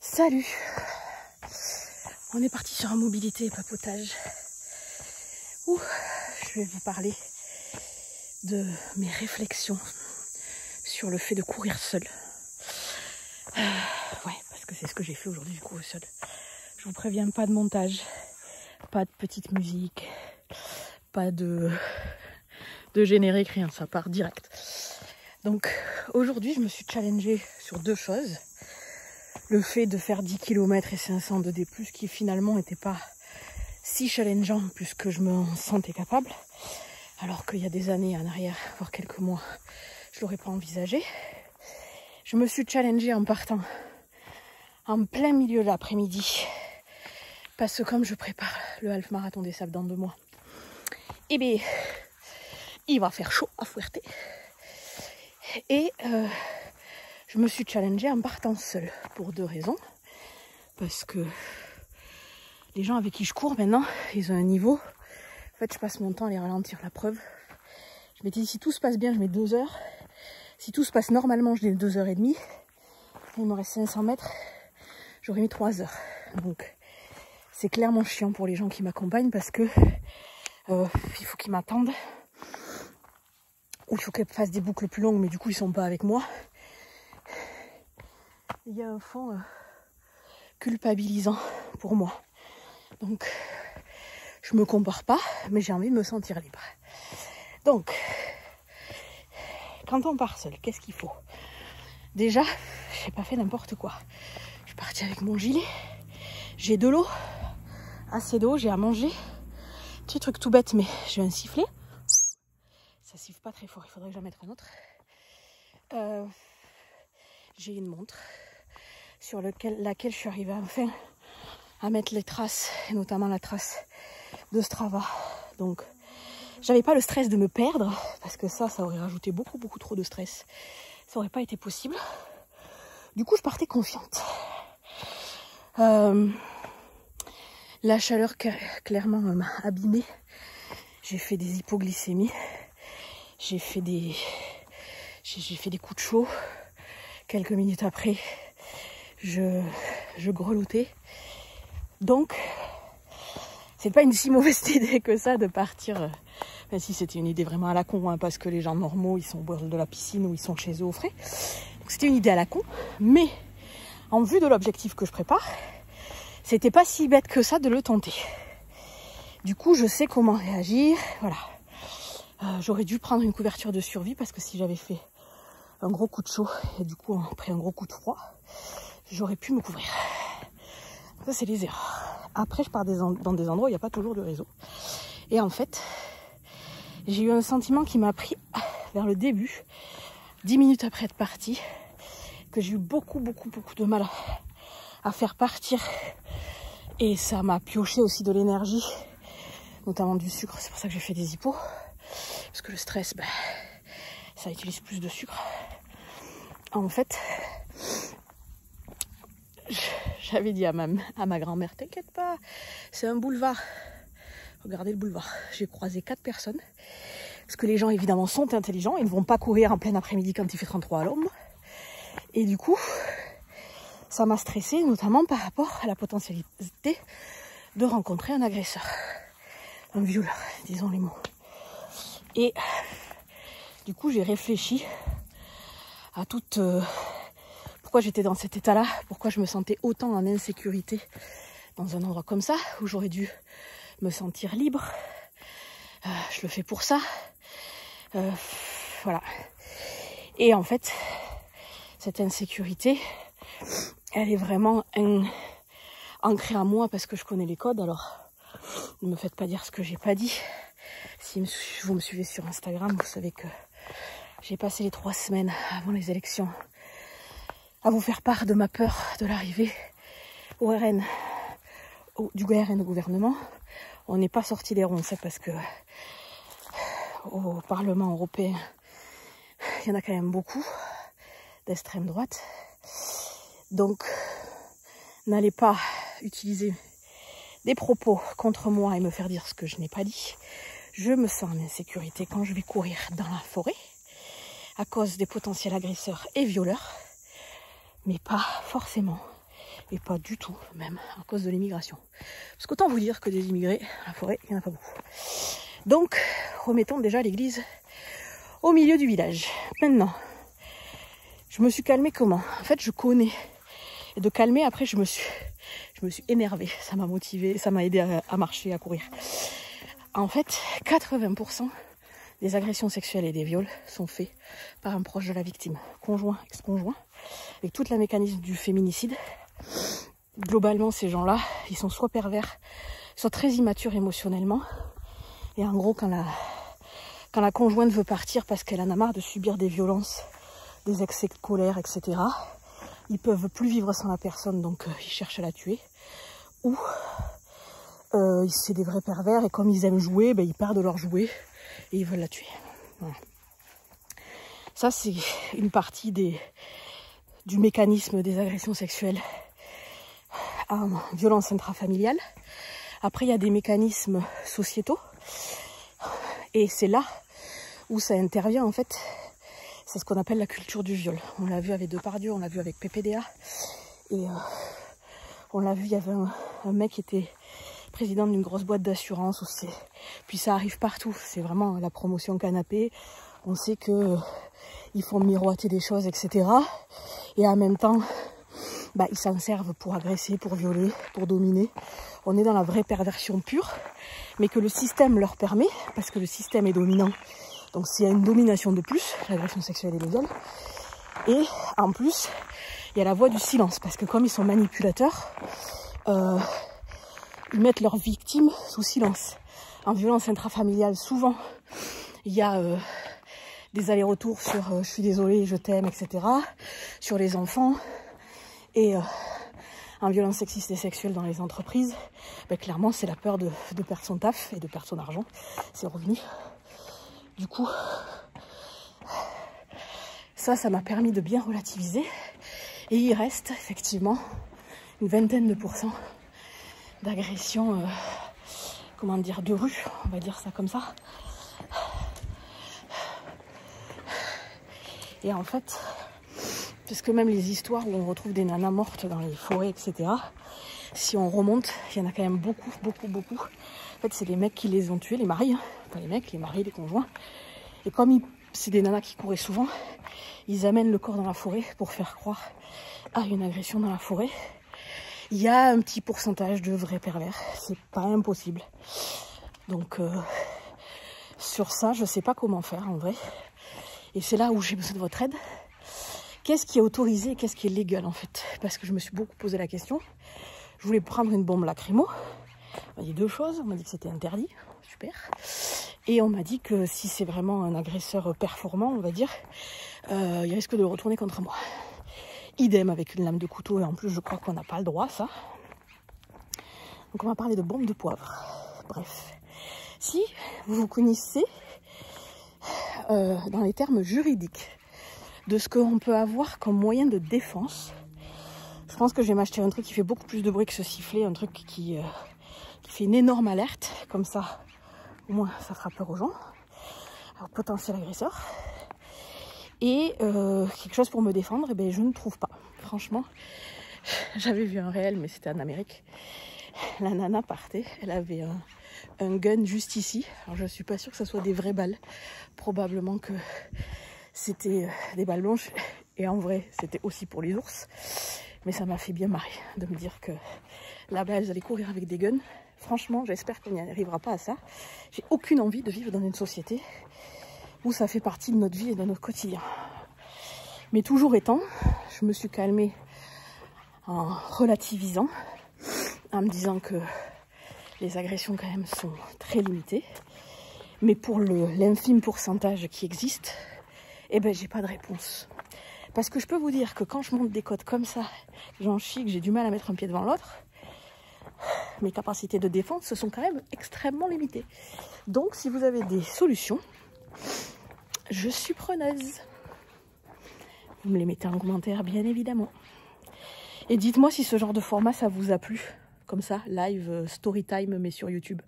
Salut! On est parti sur un mobilité et papotage où je vais vous parler de mes réflexions sur le fait de courir seul. Ouais, parce que c'est ce que j'ai fait aujourd'hui, du coup, seul. Je vous préviens, pas de montage, pas de petite musique, pas de générique, rien, ça part direct. Donc aujourd'hui, je me suis challengée sur deux choses. Le fait de faire 10 km et 500 de D+, qui finalement n'était pas si challengeant puisque je me sentais capable, alors qu'il y a des années en arrière, voire quelques mois, je ne l'aurais pas envisagé. Je me suis challengée en partant en plein milieu de l'après-midi, parce que comme je prépare le half marathon des Sables dans 2 mois, eh bien, il va faire chaud à Fuerte. Et je me suis challengée en partant seule pour 2 raisons. Parce que les gens avec qui je cours maintenant, ils ont un niveau. En fait, je passe mon temps à les ralentir. La preuve, je m'étais dit, si tout se passe bien, je mets 2 heures. Si tout se passe normalement, je mets 2h30. Il me reste 500 mètres, j'aurais mis 3 heures. Donc, c'est clairement chiant pour les gens qui m'accompagnent parce que il faut qu'ils m'attendent. Ou il faut qu'ils fassent des boucles plus longues, mais du coup, ils sont pas avec moi. Il y a un fond culpabilisant pour moi. Donc, je me compare pas, mais j'ai envie de me sentir libre. Donc, quand on part seul, qu'est-ce qu'il faut? Déjà, j'ai pas fait n'importe quoi. Je suis partie avec mon gilet, j'ai de l'eau, assez d'eau, j'ai à manger. Petit truc tout bête, mais j'ai un sifflet. Ça siffle pas très fort, il faudrait que j'en mette un autre. J'ai une montre sur laquelle je suis arrivée enfin à mettre les traces, et notamment la trace de Strava. Donc, j'avais pas le stress de me perdre, parce que ça aurait rajouté beaucoup trop de stress. Ça aurait pas été possible. Du coup, je partais confiante. La chaleur clairement m'a abîmée. J'ai fait des hypoglycémies. J'ai fait des coups de chaud. Quelques minutes après, je grelottais. Donc, c'est pas une si mauvaise idée que ça de partir. Même si c'était une idée vraiment à la con, hein, parce que les gens normaux, ils sont au bord de la piscine ou ils sont chez eux au frais. Donc, c'était une idée à la con. Mais, en vue de l'objectif que je prépare, c'était pas si bête que ça de le tenter. Du coup, je sais comment réagir. Voilà. J'aurais dû prendre une couverture de survie parce que si j'avais fait un gros coup de chaud et du coup après un gros coup de froid, j'aurais pu me couvrir. Ça, c'est les erreurs. Après, je pars dans des endroits où il n'y a pas toujours de réseau. Et en fait, j'ai eu un sentiment qui m'a pris vers le début, 10 minutes après être partie, que j'ai eu beaucoup de mal à faire partir. Et ça m'a pioché aussi de l'énergie, notamment du sucre. C'est pour ça que j'ai fait des hypos. Parce que le stress, ça utilise plus de sucre. En fait, j'avais dit à ma grand-mère, t'inquiète pas, c'est un boulevard. Regardez le boulevard. J'ai croisé 4 personnes. Parce que les gens, évidemment, sont intelligents. Ils ne vont pas courir en plein après-midi quand il fait 33 à l'ombre. Et du coup, ça m'a stressée, notamment par rapport à la potentialité de rencontrer un agresseur. Un violeur, disons les mots. Et du coup, j'ai réfléchi à toute... pourquoi j'étais dans cet état-là, pourquoi je me sentais autant en insécurité dans un endroit comme ça, où j'aurais dû me sentir libre. Je le fais pour ça. Voilà. Et en fait, cette insécurité, elle est vraiment ancrée en moi parce que je connais les codes. Alors, ne me faites pas dire ce que j'ai pas dit. Si vous me suivez sur Instagram, vous savez que j'ai passé les 3 semaines avant les élections à vous faire part de ma peur de l'arrivée au RN, du RN au gouvernement. On n'est pas sorti des ronds, c'est parce que au Parlement européen, il y en a quand même beaucoup d'extrême droite. Donc, n'allez pas utiliser des propos contre moi et me faire dire ce que je n'ai pas dit. Je me sens en insécurité quand je vais courir dans la forêt à cause des potentiels agresseurs et violeurs, mais pas forcément Et pas du tout, même, à cause de l'immigration. Parce qu'autant vous dire que des immigrés, à la forêt, il n'y en a pas beaucoup. Donc, remettons déjà l'église au milieu du village. Maintenant, je me suis calmée comment? En fait, je connais. Et de calmer, après, je me suis énervée. Ça m'a motivée, ça m'a aidé à marcher, à courir. En fait, 80% des agressions sexuelles et des viols sont faits par un proche de la victime, conjoint, ex-conjoint, avec toute la mécanisme du féminicide. Globalement, ces gens-là, ils sont soit pervers, soit très immatures émotionnellement. Et en gros, quand la conjointe veut partir parce qu'elle en a marre de subir des violences, des excès de colère, etc., ils peuvent plus vivre sans la personne, donc ils cherchent à la tuer. Ou c'est des vrais pervers, et comme ils aiment jouer, ils perdent leur jouet et ils veulent la tuer. Voilà. Ça, c'est une partie du mécanisme des agressions sexuelles en violence intrafamiliale. Après, il y a des mécanismes sociétaux. Et c'est là où ça intervient, en fait. C'est ce qu'on appelle la culture du viol. On l'a vu avec Depardieu, on l'a vu avec PPDA. Et on l'a vu, il y avait un mec qui était président d'une grosse boîte d'assurance aussi. Puis ça arrive partout. C'est vraiment la promotion canapé. On sait que ils font miroiter des choses, etc. Et en même temps, ils s'en servent pour agresser, pour violer, pour dominer. On est dans la vraie perversion pure, mais que le système leur permet, parce que le système est dominant. Donc s'il y a une domination de plus, l'agression sexuelle et le viol. Et en plus, il y a la voie du silence, parce que comme ils sont manipulateurs, ils mettent leurs victimes sous silence. En violence intrafamiliale, souvent, il y a des allers-retours sur je suis désolée, je t'aime, etc. Sur les enfants. Et en violence sexiste et sexuelle dans les entreprises, clairement, c'est la peur de perdre son taf et de perdre son argent, ses revenus. Du coup, ça m'a permis de bien relativiser. Et il reste effectivement une vingtaine de pourcents d'agressions, de rue, on va dire ça comme ça. Et en fait, parce que même les histoires où on retrouve des nanas mortes dans les forêts, etc., si on remonte, il y en a quand même beaucoup. En fait, c'est les mecs qui les ont tués, les maris, hein. Pas les mecs, les maris, les conjoints. Et comme c'est des nanas qui couraient souvent, ils amènent le corps dans la forêt pour faire croire à une agression dans la forêt. Il y a un petit pourcentage de vrais pervers, c'est pas impossible. Donc, sur ça, je sais pas comment faire en vrai. Et c'est là où j'ai besoin de votre aide. Qu'est-ce qui est autorisé et qu'est-ce qui est légal en fait? Parce que je me suis beaucoup posé la question. Je voulais prendre une bombe lacrymo. On m'a dit deux choses. On m'a dit que c'était interdit. Super. Et on m'a dit que si c'est vraiment un agresseur performant, on va dire, il risque de le retourner contre moi. Idem avec une lame de couteau. Et en plus, je crois qu'on n'a pas le droit à ça. Donc on va parler de bombe de poivre. Bref. Si vous connaissez dans les termes juridiques de ce qu'on peut avoir comme moyen de défense, je pense que je vais m'acheter un truc qui fait beaucoup plus de bruit que ce sifflet, un truc qui fait une énorme alerte, comme ça au moins ça fera peur aux gens, alors potentiel agresseur, et quelque chose pour me défendre, je ne trouve pas. Franchement, j'avais vu un réel, mais c'était en Amérique. La nana partait, elle avait un gun juste ici. Alors je suis pas sûre que ce soit des vraies balles, probablement que c'était des balles blanches, et en vrai c'était aussi pour les ours, mais ça m'a fait bien marrer de me dire que là-bas elles allaient courir avec des guns. Franchement, j'espère qu'on n'y arrivera pas à ça. J'ai aucune envie de vivre dans une société où ça fait partie de notre vie et de notre quotidien. Mais toujours étant, je me suis calmée en relativisant, en me disant que les agressions quand même sont très limitées, mais pour l'infime pourcentage qui existe, j'ai pas de réponse. Parce que je peux vous dire que quand je monte des côtes comme ça, j'en chie, que j'ai du mal à mettre un pied devant l'autre, mes capacités de défense se sont quand même extrêmement limitées. Donc si vous avez des solutions, je suis preneuse. Vous me les mettez en commentaire, bien évidemment. Et dites-moi si ce genre de format, ça vous a plu. Comme ça, live, story time, mais sur YouTube.